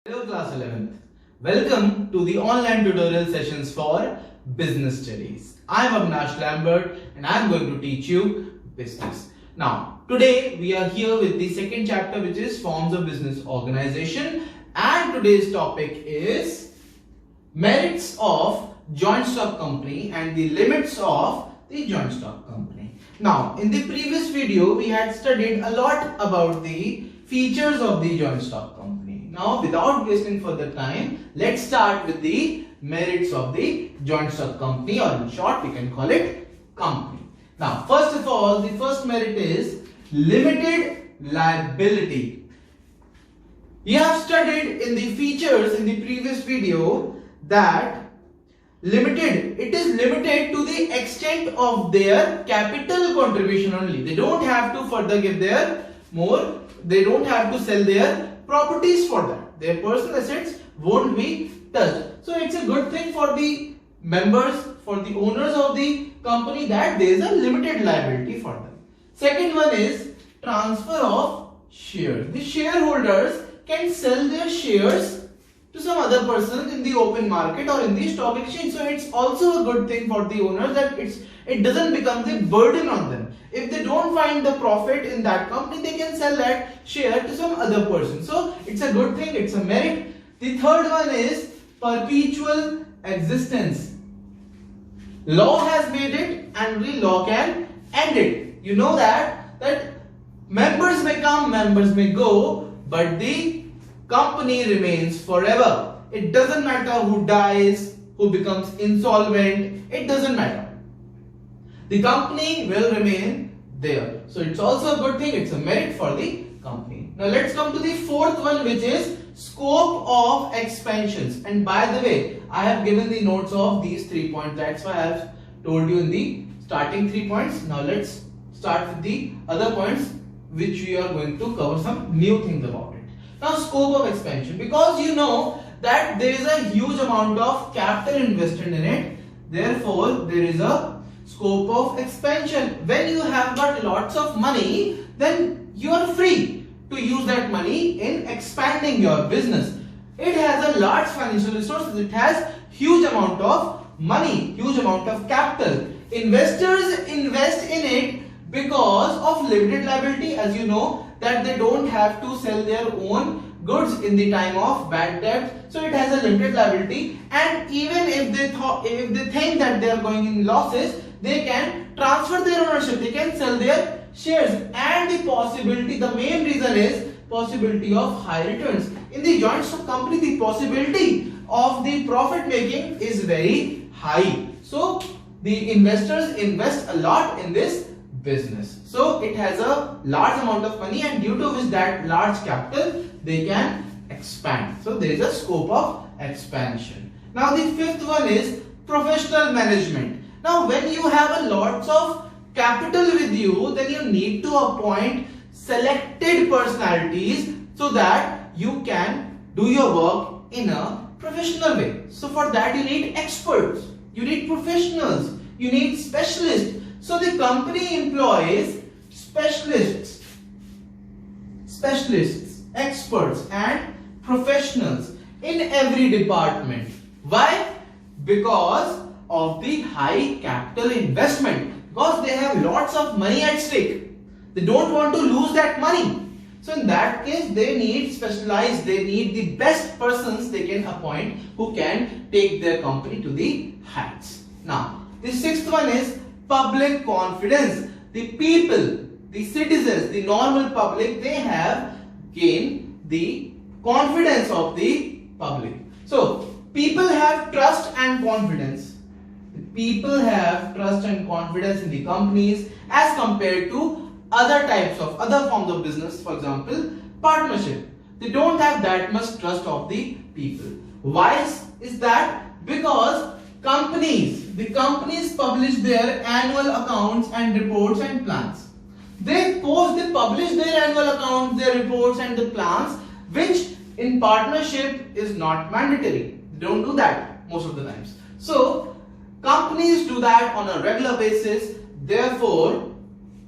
Hello class 11th. Welcome to the online tutorial sessions for business studies. I am Avinash Lambert and I am going to teach you business. Now today we are here with the second chapter, which is forms of business organization, and today's topic is merits of joint stock company and the limits of the joint stock company. Now in the previous video we had studied a lot about the features of the joint stock company. Now, without wasting further time, let's start with the merits of the joint stock company, or in short, we can call it company. Now, first of all, the first merit is limited liability. We have studied in the features in the previous video that it is limited to the extent of their capital contribution only. They don't have to further give their more, they don't have to sell their properties for that. Their personal assets won't be touched. So it's a good thing for the members, for the owners of the company, that there is a limited liability for them. Second one is transfer of shares. The shareholders can sell their shares to some other person in the open market or in the stock exchange. So it's also a good thing for the owners that it doesn't become the burden on them. If they don't find the profit in that company, they can sell that share to some other person. So it's a good thing, it's a merit. The third one is perpetual existence. Law has made it and the law can end it. You know that members may come, members may go, but the company remains forever. It doesn't matter who dies, who becomes insolvent, it doesn't matter. The company will remain there. So it's also a good thing, it's a merit for the company. Now let's come to the fourth one, which is scope of expansions. And by the way, I have given the notes of these 3 points. That's why I have told you in the starting 3 points. Now let's start with the other points, which we are going to cover some new things about it. Now, scope of expansion, because you know that there is a huge amount of capital invested in it, therefore there is a scope of expansion. When you have got lots of money, then you are free to use that money in expanding your business. It has a large financial resources, it has huge amount of money, huge amount of capital. Investors invest in it because of limited liability, as you know that they don't have to sell their own goods in the time of bad debt. So it has a limited liability, and even if they think that they are going in losses, they can transfer their ownership, they can sell their shares, and the main reason is possibility of high returns. In the joint stock company, the possibility of the profit making is very high. So the investors invest a lot in this business. So it has a large amount of money, and due to which that large capital, they can expand. So there is a scope of expansion. Now the fifth one is professional management. Now when you have a lots of capital with you, then you need to appoint selected personalities so that you can do your work in a professional way. So for that you need experts, you need professionals, you need specialists. So the company employs specialists, experts and professionals in every department. Why? Because of the high capital investment, because they have lots of money at stake. They don't want to lose that money. So in that case, they need they need the best persons they can appoint who can take their company to the heights. Now, the sixth one is public confidence. The people, the citizens, the normal public, they have gained the confidence of the public. So people have trust and confidence. People have trust and confidence in the companies as compared to other forms of business. For example, partnership. They don't have that much trust of the people. Why is that? Because the companies publish their annual accounts and reports and plans. They publish their annual accounts, their reports and the plans, which in partnership is not mandatory. They don't do that most of the times. So companies do that on a regular basis. Therefore,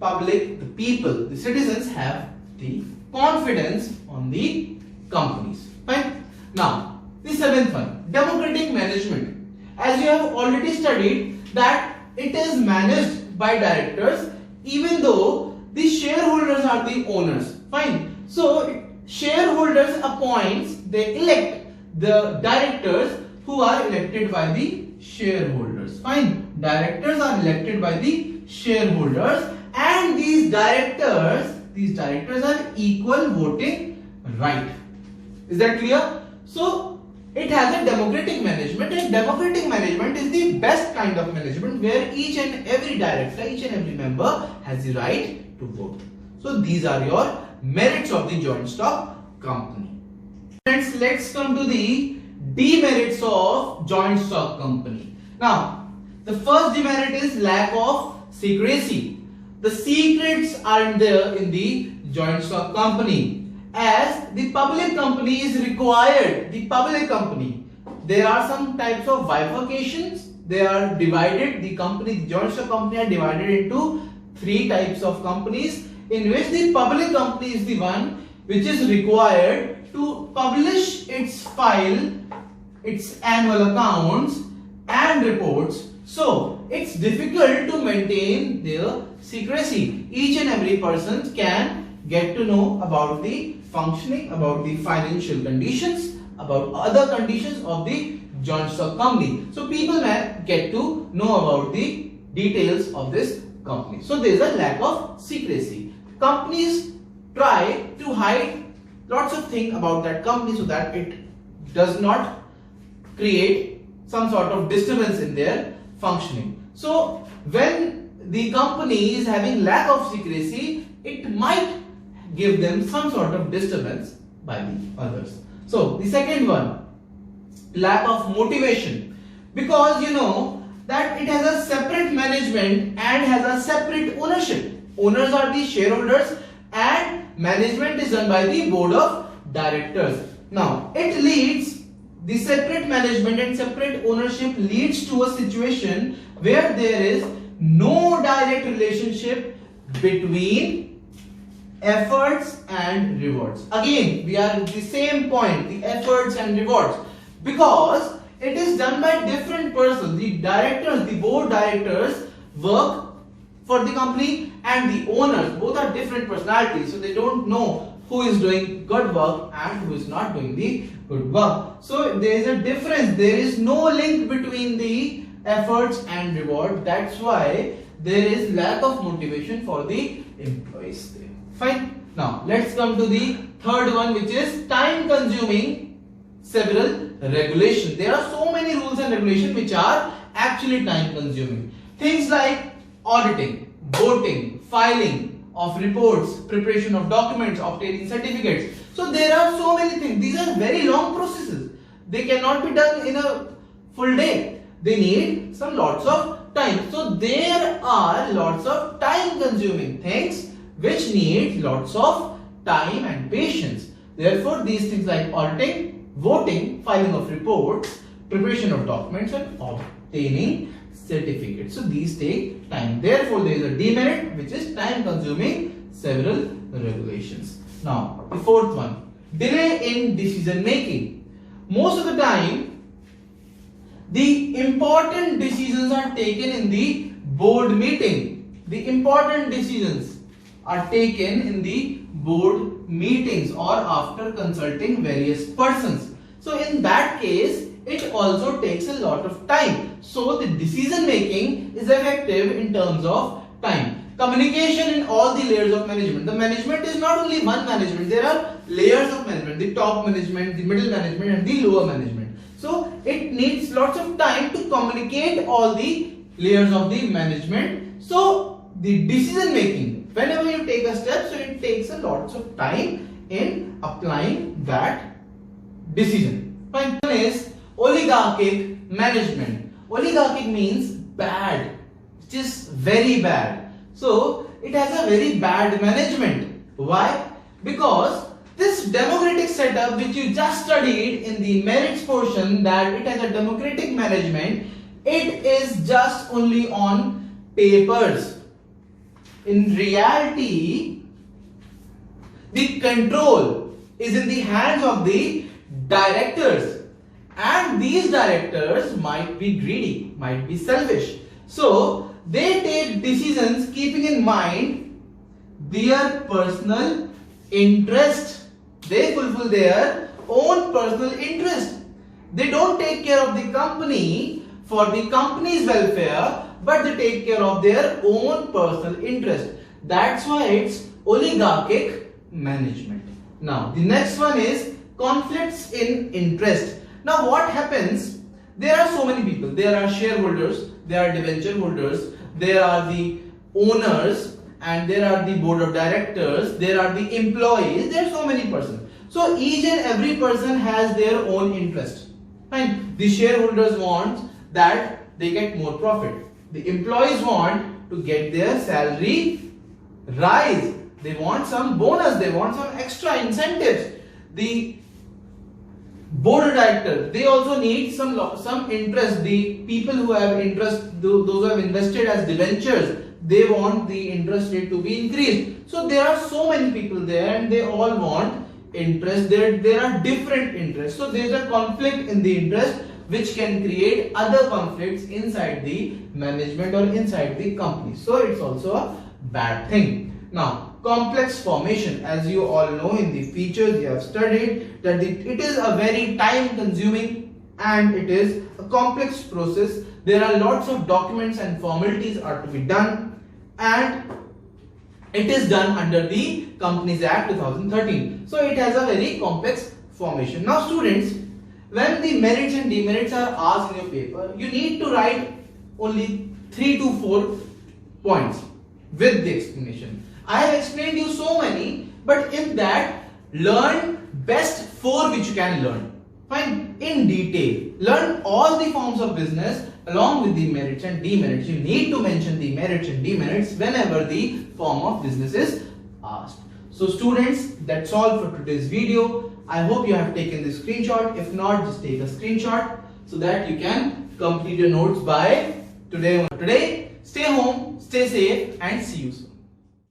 the people, the citizens have the confidence on the companies. Fine. Now, the seventh one, democratic management. As you have already studied that it is managed by directors even though the shareholders are the owners. Fine. So, shareholders appoints, they elect the directors who are elected by the shareholders. Fine. Directors are elected by the shareholders, and these directors are equal voting right. Is that clear? So it has a democratic management, and democratic management is the best kind of management where each and every director, each and every member has the right to vote. So these are your merits of the joint stock company. Friends, let's come to the demerits of joint stock company. Now, the first demerit is lack of secrecy. The secrets are there in the joint stock company. As the public company is required, there are some types of bifurcations. They are divided, the joint stock company are divided into three types of companies, in which the public company is the one which is required to publish its file, its annual accounts and reports. So it's difficult to maintain their secrecy. Each and every person can get to know about the functioning, about the financial conditions, about other conditions of the joint stock company. So people may get to know about the details of this company. So there is a lack of secrecy. Companies try to hide lots of things about that company so that it does not create some sort of disturbance in their functioning. So when the company is having lack of secrecy, it might give them some sort of disturbance by the others. So the second one, lack of motivation, because you know that it has a separate management and has a separate ownership. Owners are the shareholders and management is done by the board of directors. Now it leads, the separate management and separate ownership leads to a situation where there is no direct relationship between efforts and rewards. Again, we are at the same point, the efforts and rewards, because it is done by different persons. The directors, the board directors work for the company, and the owners, both are different personalities, so they don't know who is doing good work and who is not doing the good work. So there is a difference, there is no link between the efforts and reward. That's why there is lack of motivation for the employees there. Fine. Now let's come to the third one, which is time consuming several regulations. There are so many rules and regulations which are actually time consuming. Things like auditing, voting, filing of reports, preparation of documents, obtaining certificates. So there are so many things. These are very long processes. They cannot be done in a full day. They need some lots of time. So there are lots of time consuming things which need lots of time and patience. Therefore, these things like auditing, voting, filing of reports, preparation of documents and obtaining certificates. So these take time. Therefore, there is a demerit which is time consuming several regulations. Now, the fourth one, delay in decision making. Most of the time, the important decisions are taken in the board meeting. The important decisions are taken in the board meetings or after consulting various persons. So in that case, it also takes a lot of time. So the decision making is effective in terms of time. Communication in all the layers of management. The management is not only one management. There are layers of management. The top management, the middle management and the lower management. So it needs lots of time to communicate all the layers of the management. So the decision making, whenever you take a step, so it takes a lots of time in applying that decision. Fine. One is oligarchic management. Oligarchic means bad, which is very bad. So it has a very bad management. Why? Because this democratic setup which you just studied in the merits portion, that it has a democratic management, it is just only on papers. In reality, the control is in the hands of the directors, and these directors might be greedy, might be selfish. So they take decisions keeping in mind their personal interest. They fulfill their own personal interest. They don't take care of the company for the company's welfare, but they take care of their own personal interest. That's why it's oligarchic management. Now, the next one is conflicts in interest. Now, what happens? There are so many people. There are shareholders, there are debenture holders, there are the owners, and there are the board of directors, there are the employees. There are so many persons. So each and every person has their own interest. Fine. The shareholders want that they get more profit. The employees want to get their salary rise. They want some bonus. They want some extra incentives. The board of directors, they also need some interest. The people who have interest, those who have invested as debentures, they want the interest rate to be increased. So there are so many people there, and they all want interest. There are different interests. So there is a conflict in the interest, which can create other conflicts inside the management or inside the company. So it's also a bad thing. Now, complex formation, as you all know in the features you have studied, that it is a very time consuming and it is a complex process. There are lots of documents and formalities are to be done, and it is done under the Companies Act 2013. So it has a very complex formation. Now students, when the merits and demerits are asked in your paper, you need to write only 3 to 4 points with the explanation. I have explained you so many, but in that, learn best 4 which you can learn. Fine, in detail. Learn all the forms of business along with the merits and demerits. You need to mention the merits and demerits whenever the form of business is asked. So students, that's all for today's video. I hope you have taken the screenshot. If not, just take a screenshot so that you can complete your notes by today. Stay home, stay safe, and see you soon.